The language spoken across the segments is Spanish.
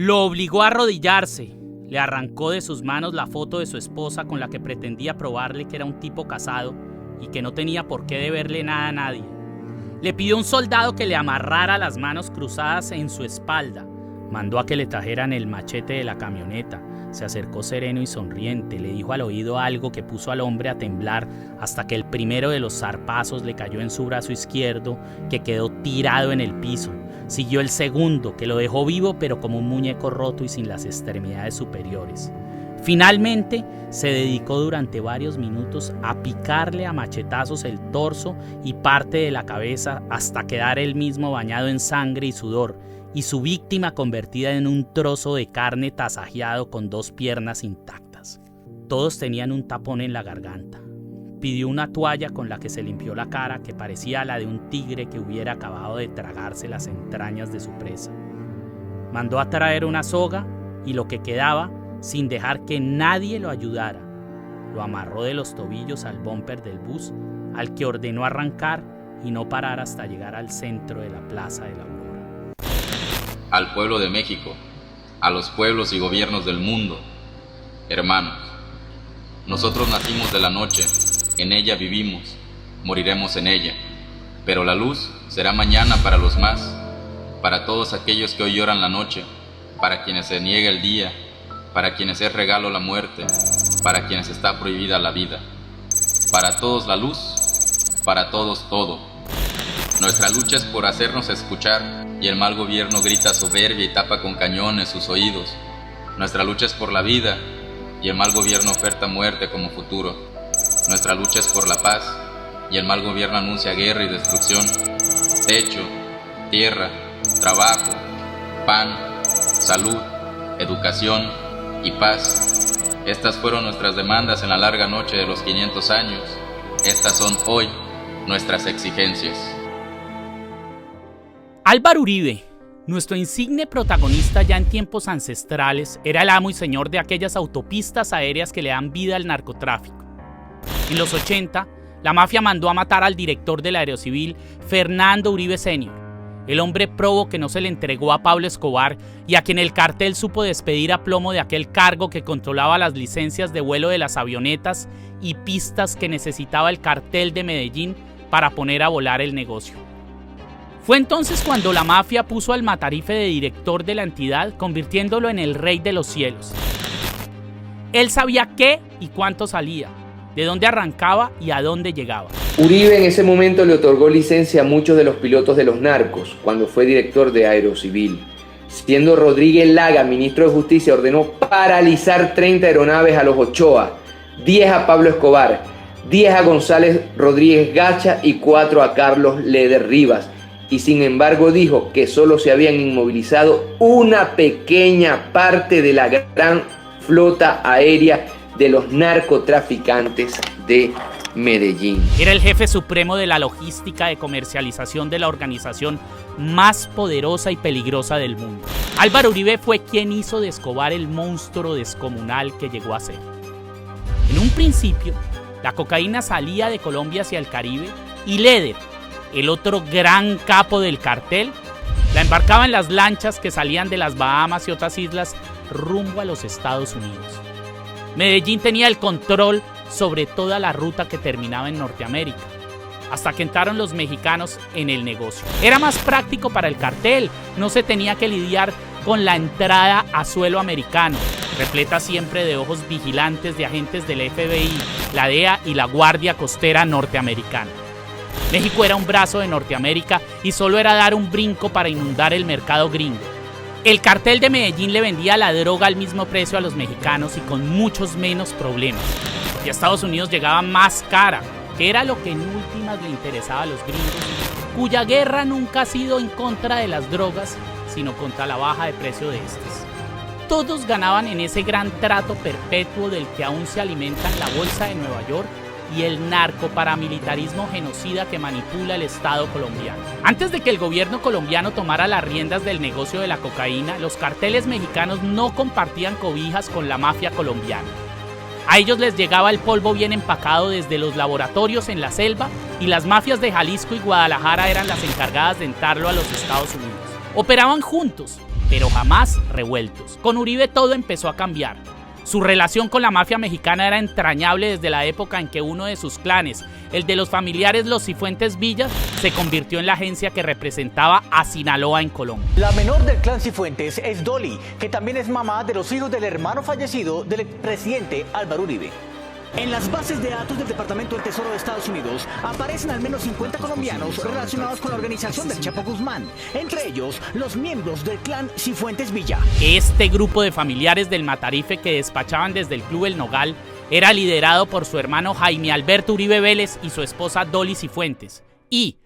Lo obligó a arrodillarse, le arrancó de sus manos la foto de su esposa con la que pretendía probarle que era un tipo casado y que no tenía por qué deberle nada a nadie. Le pidió a un soldado que le amarrara las manos cruzadas en su espalda. Mandó a que le trajeran el machete de la camioneta. Se acercó sereno y sonriente, le dijo al oído algo que puso al hombre a temblar hasta que el primero de los zarpazos le cayó en su brazo izquierdo, que quedó tirado en el piso. Siguió el segundo, que lo dejó vivo pero como un muñeco roto y sin las extremidades superiores. Finalmente, se dedicó durante varios minutos a picarle a machetazos el torso y parte de la cabeza hasta quedar él mismo bañado en sangre y sudor, y su víctima convertida en un trozo de carne tasajeado con 2 piernas intactas. Todos tenían un tapón en la garganta. Pidió una toalla con la que se limpió la cara, que parecía la de un tigre que hubiera acabado de tragarse las entrañas de su presa. Mandó a traer una soga y lo que quedaba, sin dejar que nadie lo ayudara, lo amarró de los tobillos al bumper del bus, al que ordenó arrancar y no parar hasta llegar al centro de la Plaza de la Aurora. Al pueblo de México, a los pueblos y gobiernos del mundo, hermanos, nosotros nacimos de la noche, en ella vivimos, moriremos en ella, pero la luz será mañana para los más, para todos aquellos que hoy lloran la noche, para quienes se niega el día, para quienes es regalo la muerte, para quienes está prohibida la vida. Para todos la luz, para todos todo. Nuestra lucha es por hacernos escuchar y el mal gobierno grita soberbia y tapa con cañones sus oídos. Nuestra lucha es por la vida y el mal gobierno oferta muerte como futuro. Nuestra lucha es por la paz y el mal gobierno anuncia guerra y destrucción. Techo, tierra, trabajo, pan, salud, educación y paz. Estas fueron nuestras demandas en la larga noche de los 500 años. Estas son hoy nuestras exigencias. Álvaro Uribe, nuestro insigne protagonista ya en tiempos ancestrales, era el amo y señor de aquellas autopistas aéreas que le dan vida al narcotráfico. En los 80, la mafia mandó a matar al director del Aerocivil, Fernando Uribe Sr., el hombre probo que no se le entregó a Pablo Escobar y a quien el cartel supo despedir a plomo de aquel cargo que controlaba las licencias de vuelo de las avionetas y pistas que necesitaba el cartel de Medellín para poner a volar el negocio. Fue entonces cuando la mafia puso al Matarife de director de la entidad, convirtiéndolo en el rey de los cielos. Él sabía qué y cuánto salía, de dónde arrancaba y a dónde llegaba. Uribe en ese momento le otorgó licencia a muchos de los pilotos de los narcos cuando fue director de Aerocivil. Siendo Rodríguez Laga ministro de Justicia, ordenó paralizar 30 aeronaves a los Ochoa, 10 a Pablo Escobar, 10 a González Rodríguez Gacha y 4 a Carlos Leder Rivas. Y sin embargo dijo que solo se habían inmovilizado una pequeña parte de la gran flota aérea de los narcotraficantes de Medellín. Era el jefe supremo de la logística de comercialización de la organización más poderosa y peligrosa del mundo. Álvaro Uribe fue quien hizo de Escobar el monstruo descomunal que llegó a ser. En un principio, la cocaína salía de Colombia hacia el Caribe y Leder, el otro gran capo del cartel, la embarcaba en las lanchas que salían de las Bahamas y otras islas rumbo a los Estados Unidos. Medellín tenía el control sobre toda la ruta que terminaba en Norteamérica, hasta que entraron los mexicanos en el negocio. Era más práctico para el cartel, no se tenía que lidiar con la entrada a suelo americano, repleta siempre de ojos vigilantes de agentes del FBI, la DEA y la Guardia Costera norteamericana. México era un brazo de Norteamérica y solo era dar un brinco para inundar el mercado gringo. El cartel de Medellín le vendía la droga al mismo precio a los mexicanos y con muchos menos problemas. Y a Estados Unidos llegaba más cara, que era lo que en últimas le interesaba a los gringos, cuya guerra nunca ha sido en contra de las drogas, sino contra la baja de precio de estas. Todos ganaban en ese gran trato perpetuo del que aún se alimentan la Bolsa de Nueva York y el narcoparamilitarismo genocida que manipula el Estado colombiano. Antes de que el gobierno colombiano tomara las riendas del negocio de la cocaína, los carteles mexicanos no compartían cobijas con la mafia colombiana. A ellos les llegaba el polvo bien empacado desde los laboratorios en la selva y las mafias de Jalisco y Guadalajara eran las encargadas de entrarlo a los Estados Unidos. Operaban juntos, pero jamás revueltos. Con Uribe todo empezó a cambiar. Su relación con la mafia mexicana era entrañable desde la época en que uno de sus clanes, el de los familiares Los Cifuentes Villa, se convirtió en la agencia que representaba a Sinaloa en Colombia. La menor del clan Cifuentes es Dolly, que también es mamá de los hijos del hermano fallecido del expresidente Álvaro Uribe. En las bases de datos del Departamento del Tesoro de Estados Unidos aparecen al menos 50 colombianos relacionados con la organización del Chapo Guzmán, entre ellos los miembros del clan Cifuentes Villa. Este grupo de familiares del Matarife que despachaban desde el Club El Nogal era liderado por su hermano Jaime Alberto Uribe Vélez y su esposa Dolly Cifuentes. Y,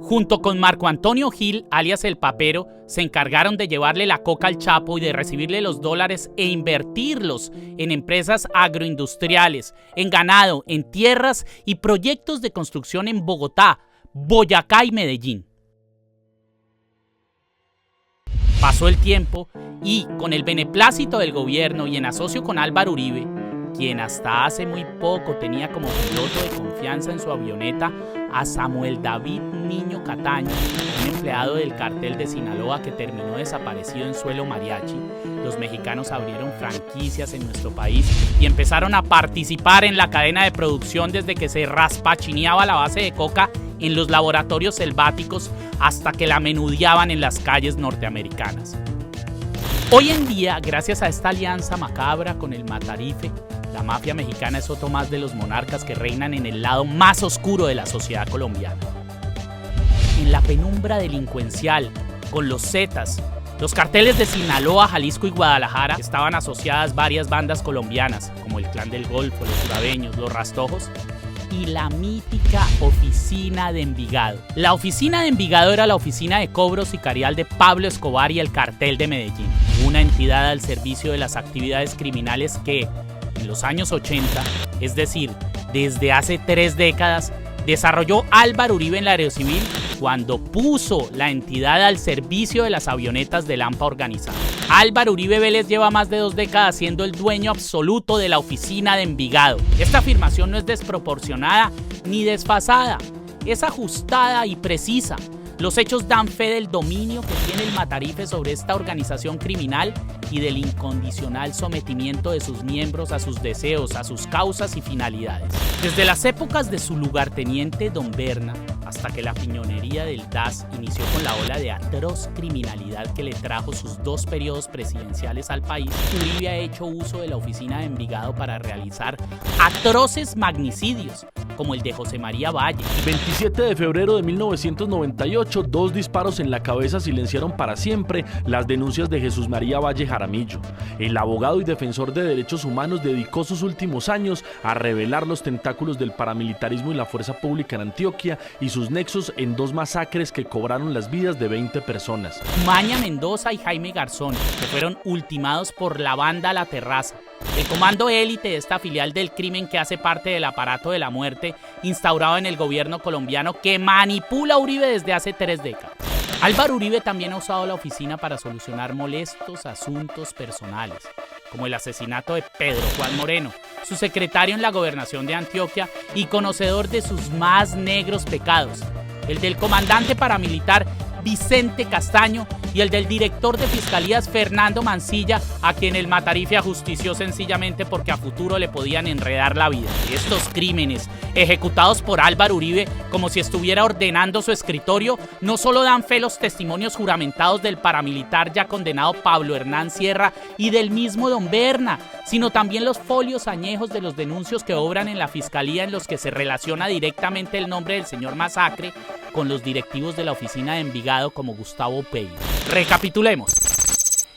junto con Marco Antonio Gil, alias El Papero, se encargaron de llevarle la coca al Chapo y de recibirle los dólares e invertirlos en empresas agroindustriales, en ganado, en tierras y proyectos de construcción en Bogotá, Boyacá y Medellín. Pasó el tiempo y, con el beneplácito del gobierno y en asocio con Álvaro Uribe, quien hasta hace muy poco tenía como piloto de confianza en su avioneta a Samuel David Niño Cataño, un empleado del cartel de Sinaloa que terminó desaparecido en suelo mariachi, los mexicanos abrieron franquicias en nuestro país y empezaron a participar en la cadena de producción desde que se raspachineaba la base de coca en los laboratorios selváticos hasta que la menudeaban en las calles norteamericanas. Hoy en día, gracias a esta alianza macabra con el Matarife, la mafia mexicana es otro más de los monarcas que reinan en el lado más oscuro de la sociedad colombiana. En la penumbra delincuencial, con los Zetas, los carteles de Sinaloa, Jalisco y Guadalajara, estaban asociadas varias bandas colombianas, como el Clan del Golfo, los Urabeños, los Rastojos, y la mítica Oficina de Envigado. La Oficina de Envigado era la oficina de cobro sicarial de Pablo Escobar y el Cartel de Medellín, una entidad al servicio de las actividades criminales que, en los años 80, es decir, desde hace 3 décadas, desarrolló Álvaro Uribe en la Aerocivil cuando puso la entidad al servicio de las avionetas del AMPA organizado. Álvaro Uribe Vélez lleva más de 2 décadas siendo el dueño absoluto de la Oficina de Envigado. Esta afirmación no es desproporcionada ni desfasada, es ajustada y precisa. Los hechos dan fe del dominio que tiene el Matarife sobre esta organización criminal y del incondicional sometimiento de sus miembros a sus deseos, a sus causas y finalidades. Desde las épocas de su lugarteniente Don Berna, hasta que la piñonería del DAS inició con la ola de atroz criminalidad que le trajo sus 2 periodos presidenciales al país, Uribe ha hecho uso de la Oficina de Envigado para realizar atroces magnicidios, como el de José María Valle. El 27 de febrero de 1998, 2 disparos en la cabeza silenciaron para siempre las denuncias de Jesús María Valle Jaramillo. El abogado y defensor de derechos humanos dedicó sus últimos años a revelar los tentáculos del paramilitarismo y la fuerza pública en Antioquia y sus nexos en 2 masacres que cobraron las vidas de 20 personas. Maña Mendoza y Jaime Garzón, que fueron ultimados por la banda La Terraza, el comando élite de esta filial del crimen que hace parte del aparato de la muerte instaurado en el gobierno colombiano que manipula a Uribe desde hace 3 décadas. Álvaro Uribe también ha usado la oficina para solucionar molestos asuntos personales, como el asesinato de Pedro Juan Moreno, su secretario en la gobernación de Antioquia y conocedor de sus más negros pecados, el del comandante paramilitar Vicente Castaño y el del director de fiscalías Fernando Mancilla, a quien el Matarife ajustició sencillamente porque a futuro le podían enredar la vida. Estos crímenes, ejecutados por Álvaro Uribe como si estuviera ordenando su escritorio, no solo dan fe los testimonios juramentados del paramilitar ya condenado Pablo Hernán Sierra y del mismo Don Berna, sino también los folios añejos de los denuncios que obran en la fiscalía en los que se relaciona directamente el nombre del señor Masacre con los directivos de la Oficina de Envigado como Gustavo Pei. Recapitulemos.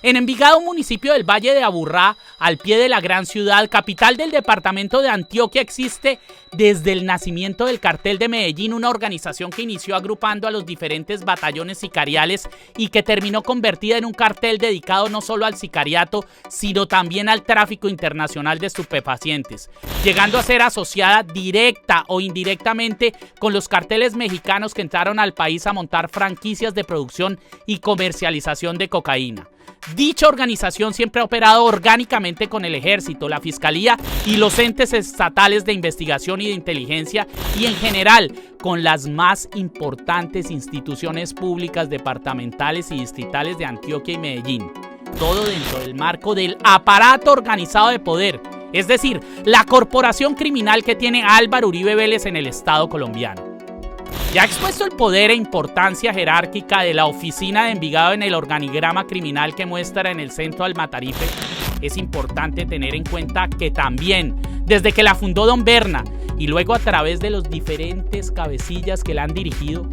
En Envigado, municipio del Valle de Aburrá, al pie de la gran ciudad, capital del departamento de Antioquia, existe desde el nacimiento del Cartel de Medellín, una organización que inició agrupando a los diferentes batallones sicariales y que terminó convertida en un cartel dedicado no solo al sicariato, sino también al tráfico internacional de estupefacientes, llegando a ser asociada directa o indirectamente con los carteles mexicanos que entraron al país a montar franquicias de producción y comercialización de cocaína. Dicha organización siempre ha operado orgánicamente con el ejército, la fiscalía y los entes estatales de investigación y de inteligencia y en general con las más importantes instituciones públicas departamentales y distritales de Antioquia y Medellín. Todo dentro del marco del aparato organizado de poder, es decir, la corporación criminal que tiene Álvaro Uribe Vélez en el Estado colombiano. Ya expuesto el poder e importancia jerárquica de la oficina de Envigado en el organigrama criminal que muestra en el centro al Matarife, es importante tener en cuenta que también, desde que la fundó Don Berna y luego a través de los diferentes cabecillas que la han dirigido,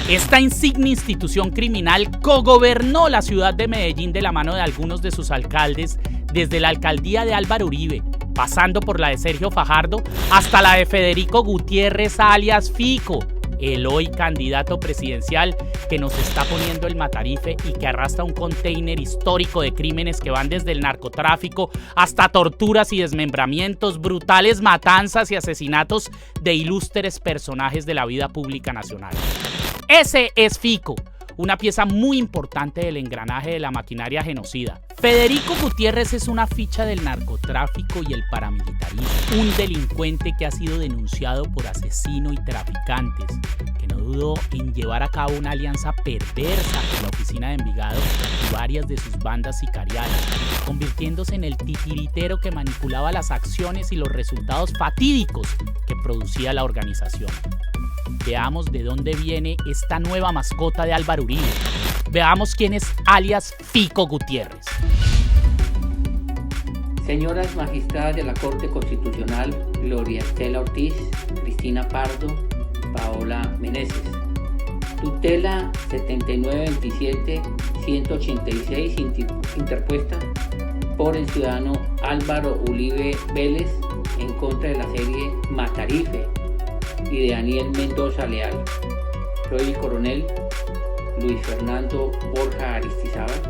esta insigne institución criminal cogobernó la ciudad de Medellín de la mano de algunos de sus alcaldes, desde la alcaldía de Álvaro Uribe, pasando por la de Sergio Fajardo, hasta la de Federico Gutiérrez alias Fico, el hoy candidato presidencial que nos está poniendo el Matarife y que arrastra un container histórico de crímenes que van desde el narcotráfico hasta torturas y desmembramientos, brutales matanzas y asesinatos de ilustres personajes de la vida pública nacional. Ese es Fico, una pieza muy importante del engranaje de la maquinaria genocida. Federico Gutiérrez es una ficha del narcotráfico y el paramilitarismo, un delincuente que ha sido denunciado por asesino y traficantes, que no dudó en llevar a cabo una alianza perversa con la oficina de Envigado y varias de sus bandas sicariales, convirtiéndose en el titiritero que manipulaba las acciones y los resultados fatídicos que producía la organización. Veamos de dónde viene esta nueva mascota de Álvaro Uribe. Veamos quién es alias Fico Gutiérrez. Señoras magistradas de la Corte Constitucional, Gloria Estela Ortiz, Cristina Pardo, Paola Meneses. Tutela 7927-186 interpuesta por el ciudadano Álvaro Uribe Vélez en contra de la serie Matarife y de Daniel Mendoza Leal. Soy el coronel Luis Fernando Borja Aristizábal,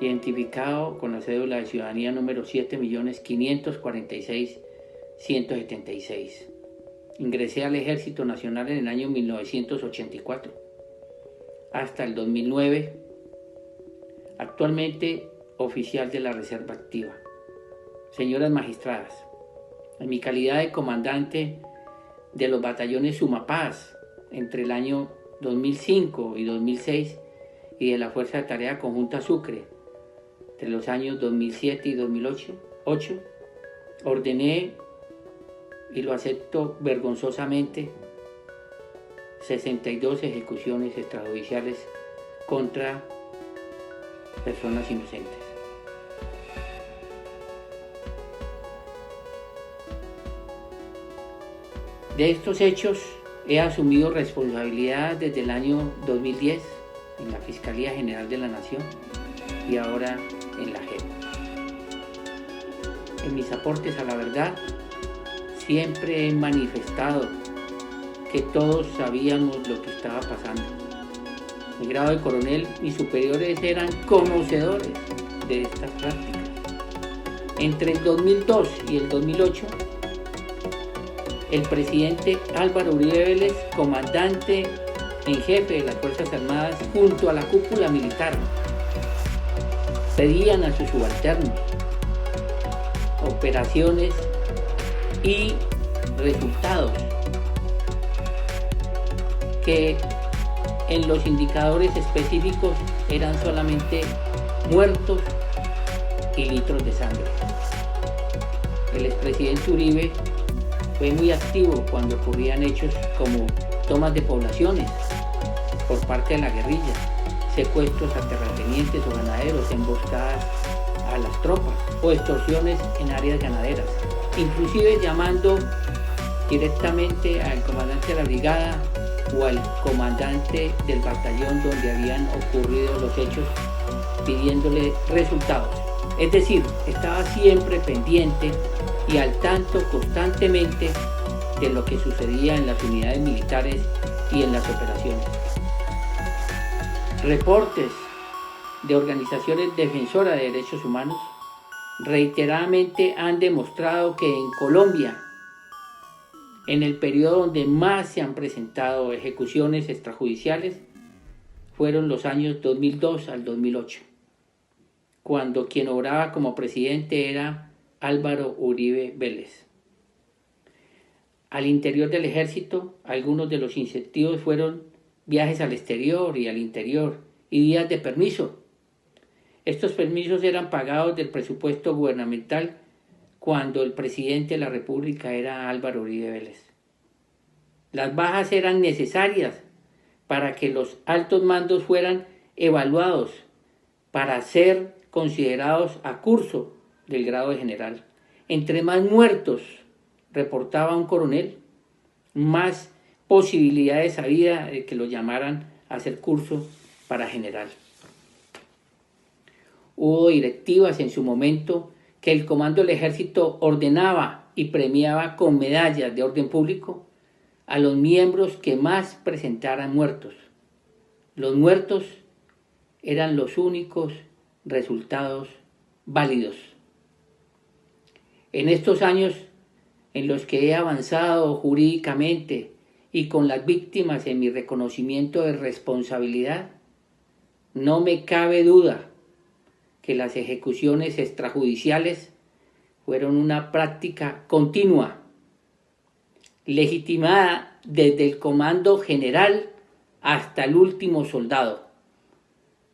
identificado con la cédula de ciudadanía número 7.546.176. Ingresé al Ejército Nacional en el año 1984 hasta el 2009, actualmente oficial de la Reserva Activa. Señoras magistradas, en mi calidad de comandante de los batallones Sumapaz entre el año 2005 y 2006 y de la Fuerza de Tarea Conjunta Sucre entre los años 2007 y 2008, ordené, y lo acepto vergonzosamente, 62 ejecuciones extrajudiciales contra personas inocentes. De estos hechos he asumido responsabilidad desde el año 2010 en la Fiscalía General de la Nación y ahora en la JEP. En mis aportes a la verdad siempre he manifestado que todos sabíamos lo que estaba pasando. Mi grado de coronel, mis superiores eran conocedores de estas prácticas. Entre el 2002 y el 2008, el presidente Álvaro Uribe Vélez, comandante en jefe de las Fuerzas Armadas, junto a la cúpula militar, pedían a sus subalternos operaciones y resultados que en los indicadores específicos eran solamente muertos y litros de sangre. El expresidente Uribe fue muy activo cuando ocurrían hechos como tomas de poblaciones por parte de la guerrilla, secuestros a terratenientes o ganaderos, emboscadas a las tropas o extorsiones en áreas ganaderas, inclusive llamando directamente al comandante de la brigada o al comandante del batallón donde habían ocurrido los hechos, pidiéndole resultados. Es decir, estaba siempre pendiente y al tanto constantemente de lo que sucedía en las unidades militares y en las operaciones. Reportes de organizaciones defensoras de derechos humanos reiteradamente han demostrado que en Colombia, en el periodo donde más se han presentado ejecuciones extrajudiciales, fueron los años 2002 al 2008. cuando quien obraba como presidente era Álvaro Uribe Vélez. Al interior del ejército, algunos de los incentivos fueron viajes al exterior y al interior y días de permiso. Estos permisos eran pagados del presupuesto gubernamental cuando el presidente de la República era Álvaro Uribe Vélez. Las bajas eran necesarias para que los altos mandos fueran evaluados para ser considerados a curso del grado de general. Entre más muertos reportaba un coronel, más posibilidades había de que lo llamaran a hacer curso para general. Hubo directivas en su momento que el comando del ejército ordenaba y premiaba con medallas de orden público a los miembros que más presentaran muertos. Los muertos eran los únicos resultados válidos. En estos años en los que he avanzado jurídicamente y con las víctimas en mi reconocimiento de responsabilidad, no me cabe duda que las ejecuciones extrajudiciales fueron una práctica continua, legitimada desde el comando general hasta el último soldado.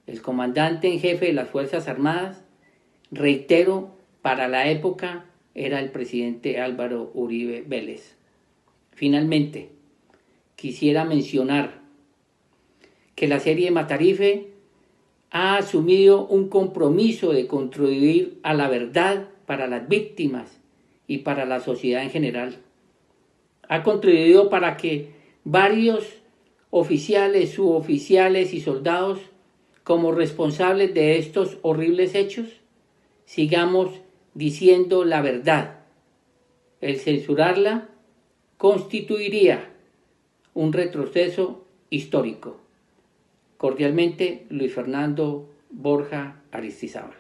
El comandante en jefe de las Fuerzas Armadas, reitero, para la época era el presidente Álvaro Uribe Vélez. Finalmente, quisiera mencionar que la serie Matarife ha asumido un compromiso de contribuir a la verdad para las víctimas y para la sociedad en general. Ha contribuido para que varios oficiales, suboficiales y soldados, como responsables de estos horribles hechos, sigamos diciendo la verdad. El censurarla constituiría un retroceso histórico. Cordialmente, Luis Fernando Borja Aristizábal.